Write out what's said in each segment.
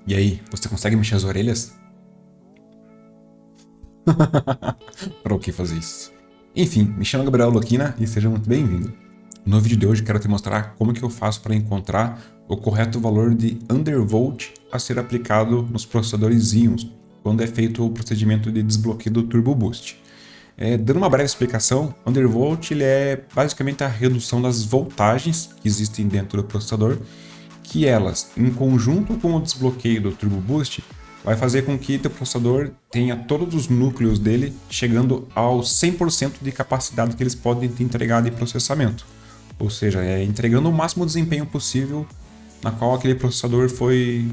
E aí, você consegue mexer as orelhas? Para o que fazer isso? Enfim, me chamo Gabriel Loquina e seja muito bem-vindo. No vídeo de hoje quero te mostrar como que eu faço para encontrar o correto valor de undervolt a ser aplicado nos processadores Xeons quando é feito o procedimento de desbloqueio do Turbo Boost. Dando uma breve explicação, undervolt ele é basicamente a redução das voltagens que existem dentro do processador, que elas, em conjunto com o desbloqueio do Turbo Boost, vai fazer com que o processador tenha todos os núcleos dele chegando ao 100% de capacidade que eles podem te entregar de processamento. Ou seja, entregando o máximo desempenho possível na qual aquele processador foi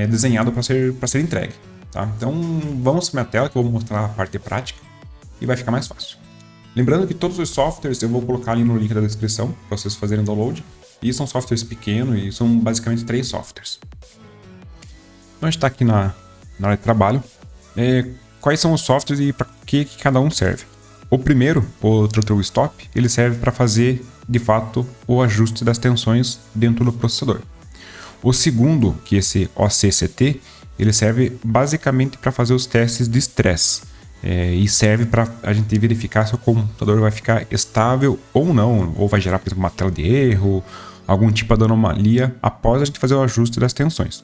desenhado para ser entregue. Tá? Então vamos para minha tela que eu vou mostrar a parte prática e vai ficar mais fácil. Lembrando que todos os softwares eu vou colocar ali no link da descrição para vocês fazerem download. E são softwares pequenos e são basicamente 3 softwares. Então a gente está aqui na área de trabalho. Quais são os softwares e para que cada um serve? O primeiro, o Throttle Stop, ele serve para fazer de fato o ajuste das tensões dentro do processador. O segundo, que é esse OCCT, ele serve basicamente para fazer os testes de estresse. E serve para a gente verificar se o computador vai ficar estável ou não, ou vai gerar, por exemplo, uma tela de erro, algum tipo de anomalia após a gente fazer o ajuste das tensões.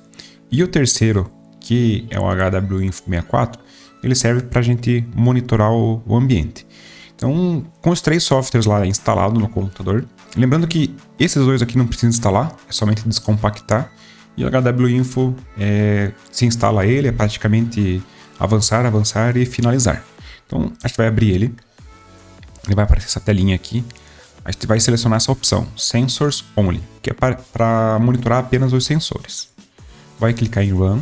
E o terceiro, que é o HWINFO64, ele serve para a gente monitorar o ambiente. Então, com os 3 softwares lá instalados no computador, lembrando que esses 2 aqui não precisam instalar, é somente descompactar, e o HWINFO, se instala ele, é praticamente avançar e finalizar. Então, a gente vai abrir ele vai aparecer essa telinha aqui, a gente vai selecionar essa opção, Sensors Only, que é para monitorar apenas os sensores. Vai clicar em Run,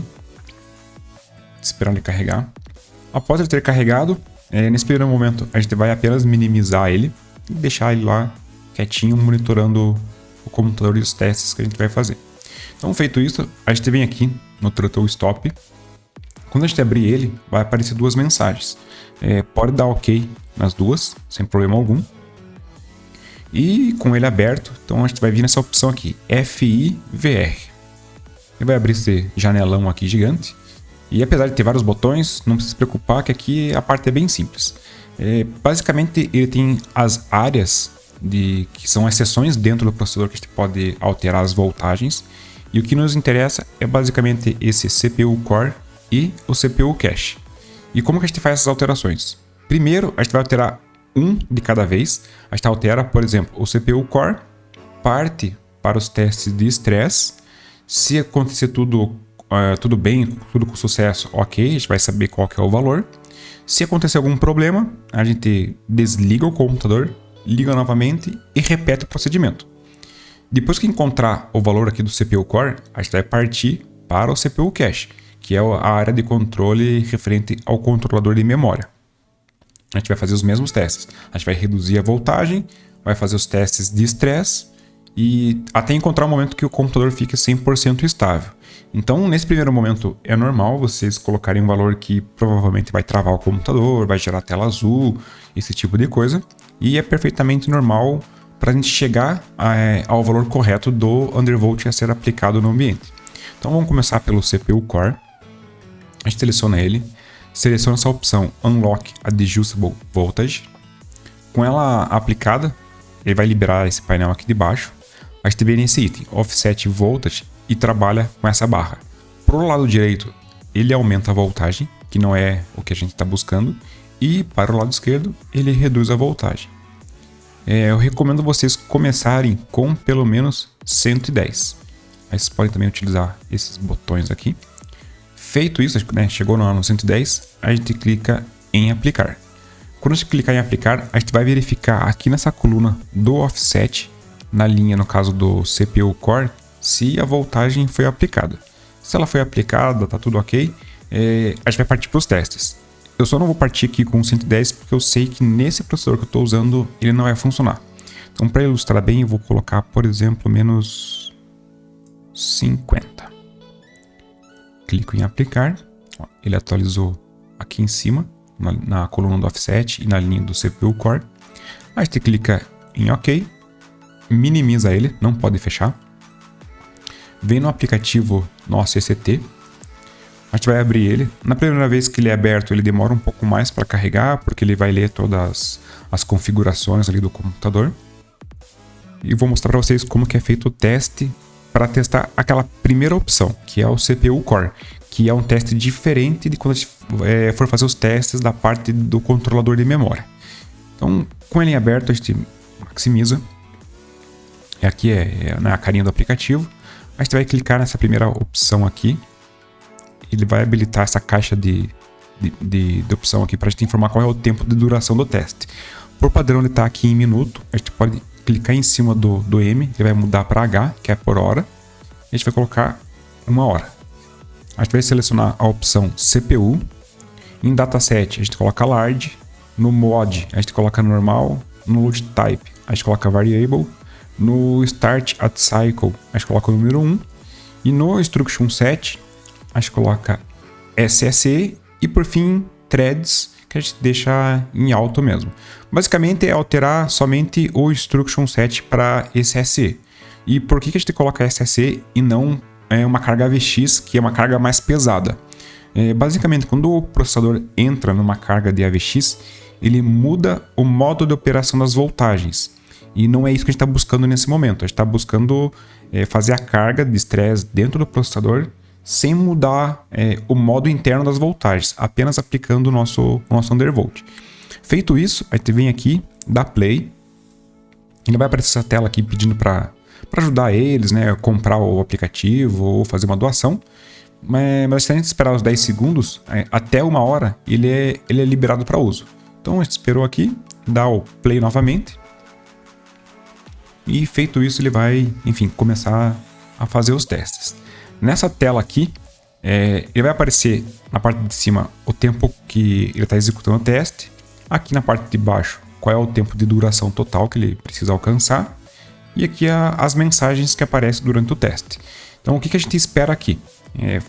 esperar ele carregar. Após ele ter carregado, nesse primeiro momento a gente vai apenas minimizar ele e deixar ele lá quietinho, monitorando o computador e os testes que a gente vai fazer. Então, feito isso, a gente vem aqui no Throttle Stop. Quando a gente abrir ele, vai aparecer 2 mensagens. Pode dar OK nas duas, sem problema algum. E com ele aberto, então a gente vai vir nessa opção aqui, FIVR. Ele vai abrir esse janelão aqui gigante. E apesar de ter vários botões, não precisa se preocupar que aqui a parte é bem simples. Basicamente ele tem as áreas que são as seções dentro do processador que a gente pode alterar as voltagens. E o que nos interessa é basicamente esse CPU Core e o CPU Cache. E como que a gente faz essas alterações? Primeiro, a gente vai alterar um de cada vez. A gente altera, por exemplo, o CPU Core, parte para os testes de estresse. Se acontecer tudo bem, tudo com sucesso, ok, a gente vai saber qual que é o valor. Se acontecer algum problema, a gente desliga o computador, liga novamente e repete o procedimento. Depois que encontrar o valor aqui do CPU Core, a gente vai partir para o CPU Cache, que é a área de controle referente ao controlador de memória. A gente vai fazer os mesmos testes. A gente vai reduzir a voltagem, vai fazer os testes de estresse e até encontrar o momento que o computador fique 100% estável. Então, nesse primeiro momento, é normal vocês colocarem um valor que provavelmente vai travar o computador, vai gerar tela azul, esse tipo de coisa. E é perfeitamente normal para a gente chegar ao valor correto do undervolt a ser aplicado no ambiente. Então, vamos começar pelo CPU Core. A gente seleciona ele, seleciona essa opção Unlock Adjustable Voltage. Com ela aplicada, ele vai liberar esse painel aqui de baixo. A gente vem nesse item, Offset Voltage, e trabalha com essa barra. Para o lado direito, ele aumenta a voltagem, que não é o que a gente está buscando, e para o lado esquerdo, ele reduz a voltagem. Eu recomendo vocês começarem com pelo menos 110. Aí vocês podem também utilizar esses botões aqui. Feito isso, né, chegou no 110, a gente clica em aplicar. Quando a gente clicar em aplicar, a gente vai verificar aqui nessa coluna do offset, na linha no caso do CPU Core, se a voltagem foi aplicada. Se ela foi aplicada, tá tudo ok, a gente vai partir para os testes. Eu só não vou partir aqui com 110 porque eu sei que nesse processador que eu estou usando ele não vai funcionar. Então, para ilustrar bem, eu vou colocar, por exemplo, menos 50. Clico em aplicar, ele atualizou aqui em cima, na coluna do offset e na linha do CPU Core. A gente clica em OK, minimiza ele, não pode fechar. Vem no aplicativo no OCCT A gente vai abrir ele. Na primeira vez que ele é aberto, ele demora um pouco mais para carregar, porque ele vai ler todas as configurações ali do computador. E vou mostrar para vocês como que é feito o teste para testar aquela primeira opção, que é o CPU Core, que é um teste diferente de quando a gente for fazer os testes da parte do controlador de memória. Então, com ele em aberto, a gente maximiza. Aqui é a carinha do aplicativo. A gente vai clicar nessa primeira opção aqui. Ele vai habilitar essa caixa de opção aqui para a gente informar qual é o tempo de duração do teste. Por padrão, ele está aqui em minuto. A gente pode clicar em cima do M, ele vai mudar para H, que é por hora. A gente vai colocar 1 hora. A gente vai selecionar a opção CPU. Em dataset, a gente coloca large. No mod, a gente coloca normal. No load type, a gente coloca variable. No start at cycle, a gente coloca o número 1. E no instruction set, a gente coloca SSE. E por fim, threads, que a gente deixa em alto mesmo. Basicamente é alterar somente o instruction set para SSE. E por que a gente coloca SSE e não uma carga AVX, que é uma carga mais pesada? Basicamente, quando o processador entra numa carga de AVX, ele muda o modo de operação das voltagens. E não é isso que a gente está buscando nesse momento. A gente está buscando fazer a carga de estresse dentro do processador sem mudar o modo interno das voltagens, apenas aplicando o nosso undervolt. Feito isso, a gente vem aqui, dá play. Ele vai aparecer essa tela aqui pedindo para ajudar eles, né, a comprar o aplicativo ou fazer uma doação. Mas se a gente esperar os 10 segundos, até 1 hora, ele é liberado para uso. Então a gente esperou aqui, dá o play novamente. E feito isso, ele vai, enfim, começar a fazer os testes. Nessa tela aqui, ele vai aparecer na parte de cima o tempo que ele está executando o teste. Aqui na parte de baixo, qual é o tempo de duração total que ele precisa alcançar. E aqui as mensagens que aparecem durante o teste. Então o que a gente espera aqui?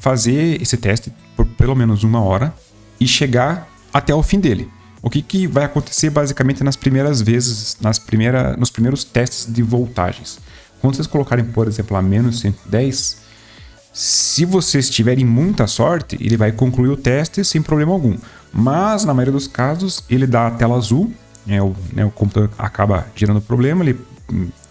Fazer esse teste por pelo menos 1 hora e chegar até o fim dele. O que vai acontecer basicamente nas primeiras vezes, nos primeiros testes de voltagens. Quando vocês colocarem, por exemplo, a menos 110, se vocês tiverem muita sorte, ele vai concluir o teste sem problema algum. Mas, na maioria dos casos, ele dá a tela azul, o computador acaba gerando problema, ele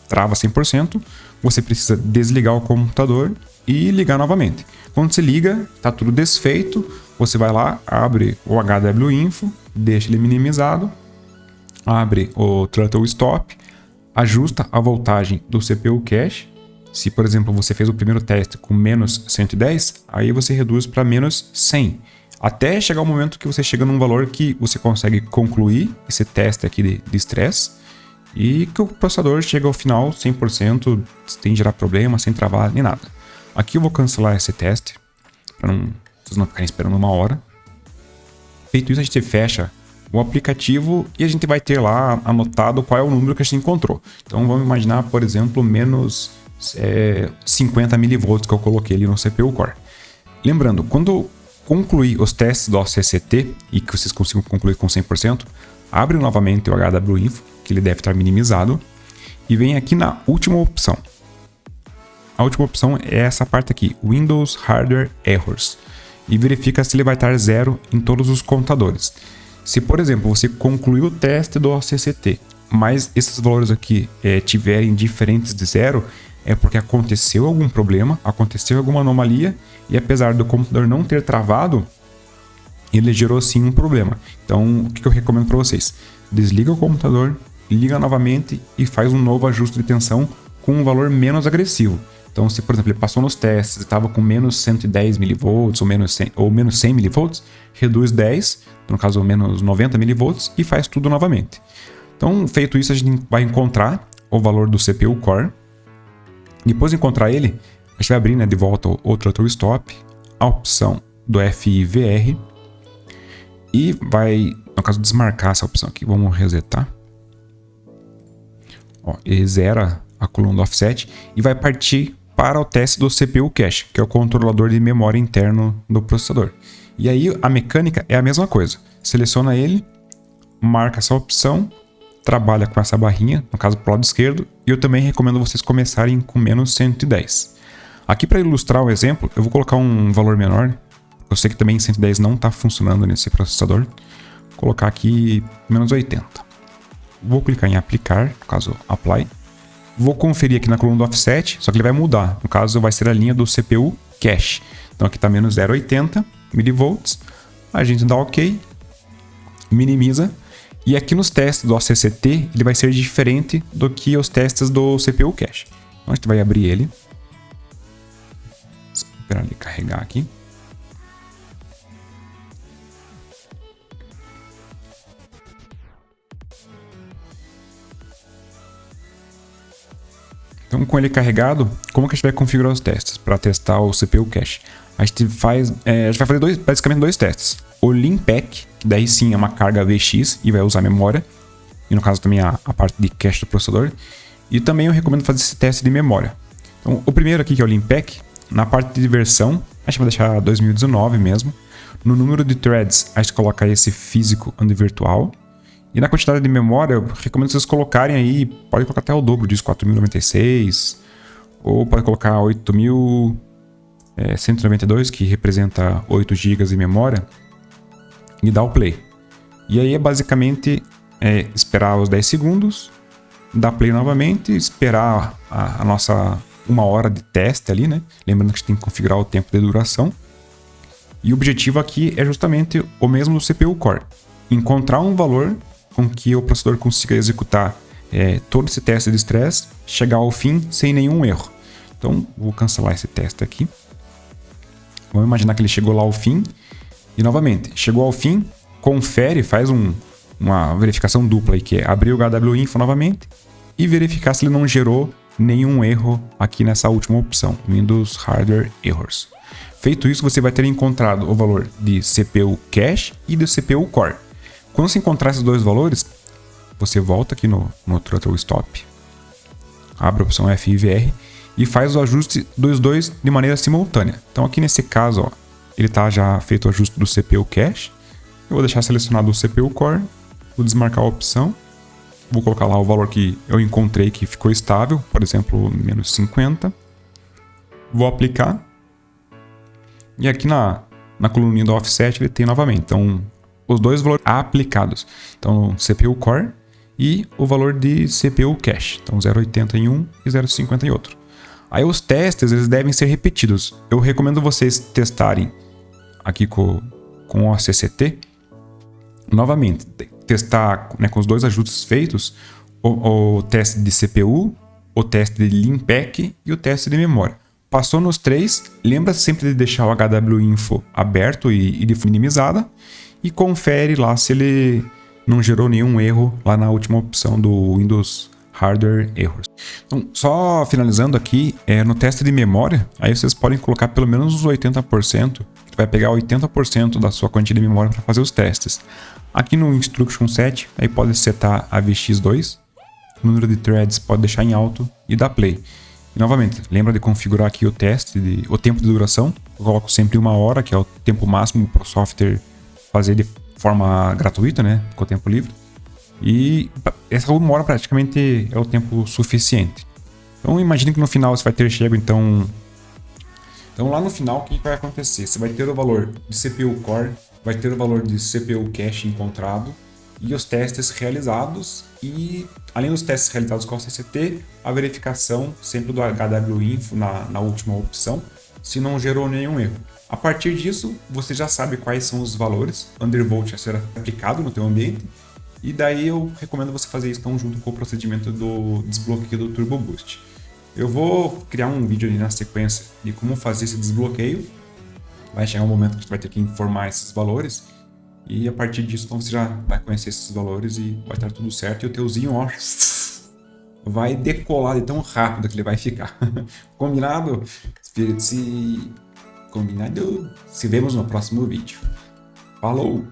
trava 100%, você precisa desligar o computador e ligar novamente. Quando você liga, está tudo desfeito, você vai lá, abre o HWInfo, deixa ele minimizado, abre o Throttle Stop, ajusta a voltagem do CPU cache. Se, por exemplo, você fez o primeiro teste com menos 110, aí você reduz para menos 100. Até chegar o momento que você chega num valor que você consegue concluir esse teste aqui de estresse e que o processador chega ao final 100%, sem gerar problema, sem travar nem nada. Aqui eu vou cancelar esse teste, para vocês não ficarem esperando 1 hora. Feito isso, a gente fecha o aplicativo e a gente vai ter lá anotado qual é o número que a gente encontrou. Então vamos imaginar, por exemplo, menos 50 mV que eu coloquei ali no CPU Core. Lembrando, quando concluir os testes do OCCT e que vocês consigam concluir com 100%, abre novamente o HWInfo, que ele deve estar minimizado, e vem aqui na última opção. A última opção é essa parte aqui, Windows Hardware Errors, e verifica se ele vai estar 0 em todos os contadores. Se, por exemplo, você concluiu o teste do OCCT, mas esses valores aqui tiverem diferentes de 0, é porque aconteceu algum problema, aconteceu alguma anomalia, e apesar do computador não ter travado, ele gerou sim um problema. Então, o que eu recomendo para vocês? Desliga o computador, liga novamente e faz um novo ajuste de tensão com um valor menos agressivo. Então, se por exemplo ele passou nos testes e estava com menos 110 mV ou menos 100 mV, reduz 10, no caso menos 90 mV, e faz tudo novamente. Então, feito isso, a gente vai encontrar o valor do CPU Core. Depois de encontrar ele, a gente vai abrir de volta o Throttle Stop, a opção do FIVR, e vai, no caso, desmarcar essa opção aqui. Vamos resetar. Ele zera a coluna do offset e vai partir para o teste do CPU cache, que é o controlador de memória interno do processador. E aí a mecânica é a mesma coisa. Seleciona ele, marca essa opção, trabalha com essa barrinha, no caso para o lado esquerdo, e eu também recomendo vocês começarem com menos 110. Aqui para ilustrar o exemplo, eu vou colocar um valor menor, Eu sei que também 110 não está funcionando nesse processador. Vou colocar aqui menos 80. Vou clicar em aplicar, no caso apply. Vou conferir aqui na coluna do offset, só que ele vai mudar. No caso vai ser a linha do CPU cache. Então aqui está menos 0,80 mV. A gente dá OK, minimiza. E aqui nos testes do OCCT, ele vai ser diferente do que os testes do CPU cache. Então a gente vai abrir ele. Esperar ele carregar aqui. Então, com ele carregado, como que a gente vai configurar os testes para testar o CPU cache? A gente vai fazer basicamente dois testes. O Leanpack, que daí sim é uma carga VX e vai usar memória. E no caso também a parte de cache do processador. E também eu recomendo fazer esse teste de memória. Então, o primeiro aqui, que é o Leanpack, na parte de versão, a gente vai deixar 2019 mesmo. No número de threads, a gente coloca esse físico and virtual. E na quantidade de memória, eu recomendo vocês colocarem aí, pode colocar até o dobro disso, 4096, ou pode colocar 8192, que representa 8 GB de memória, e dar o play. E aí é basicamente esperar os 10 segundos, dar play novamente, esperar a nossa 1 hora de teste ali, né? Lembrando que a gente tem que configurar o tempo de duração. E o objetivo aqui é justamente o mesmo do CPU Core. Encontrar um valor com que o processador consiga executar todo esse teste de estresse, chegar ao fim sem nenhum erro. Então, vou cancelar esse teste aqui. Vamos imaginar que ele chegou lá ao fim. E novamente, chegou ao fim, confere, faz uma verificação dupla aí, que é abrir o HWInfo novamente e verificar se ele não gerou nenhum erro aqui nessa última opção, Windows Hardware Errors. Feito isso, você vai ter encontrado o valor de CPU Cache e do CPU Core. Quando você encontrar esses dois valores, você volta aqui no Throttle Stop, abre a opção FIVR e faz o ajuste dos dois de maneira simultânea. Então aqui nesse caso, ó, ele está já feito o ajuste do CPU Cache. Eu vou deixar selecionado o CPU Core, vou desmarcar a opção, vou colocar lá o valor que eu encontrei que ficou estável, por exemplo, menos 50. Vou aplicar. E aqui na coluninha do offset ele tem novamente. Então, os dois valores aplicados. Então, CPU Core e o valor de CPU Cache. Então, 0,80 em um e 0,50 em outro. Aí os testes eles devem ser repetidos. Eu recomendo vocês testarem aqui com o OCCT. Novamente, testar, né, com os dois ajustes feitos, o teste de CPU, o teste de Leanpack e o teste de memória. Passou nos três, lembra sempre de deixar o HWInfo aberto e de minimizada e confere lá se ele não gerou nenhum erro lá na última opção do Windows Hardware Errors. Então, só finalizando aqui, no teste de memória, aí vocês podem colocar pelo menos os 80%, que vai pegar 80% da sua quantia de memória para fazer os testes. Aqui no Instruction Set, aí pode setar a VX2, o número de threads pode deixar em alto e dar play. E novamente, lembra de configurar aqui o teste, o tempo de duração. Eu coloco sempre 1 hora, que é o tempo máximo para o software fazer de forma gratuita, né, com o tempo livre. E essa 1 hora praticamente é o tempo suficiente. Então imagine que no final você vai ter chego, então lá no final o que vai acontecer? Você vai ter o valor de CPU Core, vai ter o valor de CPU Cache encontrado e os testes realizados e além dos testes realizados com o CCT, a verificação sempre do HWInfo na última opção, se não gerou nenhum erro. A partir disso, você já sabe quais são os valores undervolt a ser aplicado no teu ambiente. E daí eu recomendo você fazer isso então, junto com o procedimento do desbloqueio do Turbo Boost. Eu vou criar um vídeo ali na sequência de como fazer esse desbloqueio. Vai chegar um momento que você vai ter que informar esses valores. E a partir disso então, você já vai conhecer esses valores e vai estar tudo certo. E o teuzinho, ó, vai decolar de tão rápido que ele vai ficar. Combinado? Combinado? Se vemos no próximo vídeo. Falou!